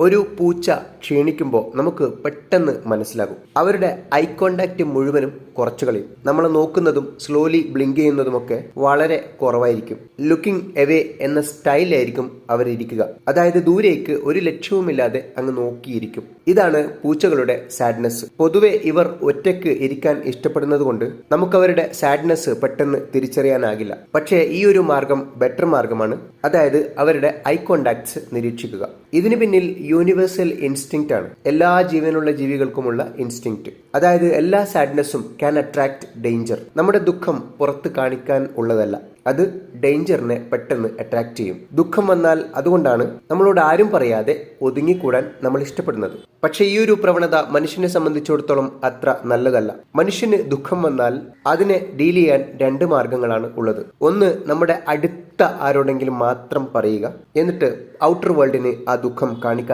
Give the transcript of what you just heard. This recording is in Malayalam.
ഒരു പൂച്ച ക്ഷീണിക്കുമ്പോൾ നമുക്ക് പെട്ടെന്ന് മനസ്സിലാകും. അവരുടെ ഐ കോണ്ടാക്ട് മുഴുവനും കുറച്ചു കളയും. നമ്മൾ നോക്കുന്നതും സ്ലോലി ബ്ലിങ്ക് ചെയ്യുന്നതുമൊക്കെ വളരെ കുറവായിരിക്കും. ലുക്കിംഗ് എവേ എന്ന സ്റ്റൈലായിരിക്കും അവരിയ്ക്കുക. അതായത് ദൂരേക്ക് ഒരു ലക്ഷ്യവുമില്ലാതെ അങ്ങ് നോക്കിയിരിക്കും. ഇതാണ് പൂച്ചകളുടെ സാഡ്നെസ്. പൊതുവെ ഇവർ ഒറ്റയ്ക്ക് ഇരിക്കാൻ ഇഷ്ടപ്പെടുന്നത് കൊണ്ട് നമുക്ക് അവരുടെ സാഡ്നെസ് പെട്ടെന്ന് തിരിച്ചറിയാനാകില്ല. പക്ഷേ ഈ ഒരു മാർഗം ബെറ്റർ മാർഗമാണ്. അതായത് അവരുടെ ഐ കോണ്ടാക്ട്സ് നിരീക്ഷിക്കുക. ഇതിന് പിന്നിൽ യൂണിവേഴ്സൽ ഇൻസ്റ്റിങ്ക്റ്റ് ആണ്. എല്ലാ ജീവനുള്ള ജീവികൾക്കുമുള്ള ഇൻസ്റ്റിങ്ക്റ്റ്. അതായത് എല്ലാ സാഡ്നെസ്സും ക്യാൻ അട്രാക്ട് ഡേഞ്ചർ. നമ്മുടെ ദുഃഖം പുറത്ത് കാണിക്കാൻ ഉള്ളതല്ല, അത് ഡേഞ്ചറിനെ പെട്ടെന്ന് അട്രാക്ട് ചെയ്യും. ദുഃഖം വന്നാൽ അതുകൊണ്ടാണ് നമ്മളോട് ആരും പറയാതെ ഒതുങ്ങിക്കൂടാൻ നമ്മൾ ഇഷ്ടപ്പെടുന്നത്. പക്ഷെ ഈ ഒരു പ്രവണത മനുഷ്യനെ സംബന്ധിച്ചിടത്തോളം അത്ര നല്ലതല്ല. മനുഷ്യന് ദുഃഖം വന്നാൽ അതിനെ ഡീൽ ചെയ്യാൻ രണ്ട് മാർഗങ്ങളാണ് ഉള്ളത്. ഒന്ന്, നമ്മുടെ അടുത്ത ആരോടെങ്കിലും മാത്രം പറയുക, എന്നിട്ട് ഔട്ടർ വേൾഡിന് ആ ദുഃഖം കാണിക്കാതെ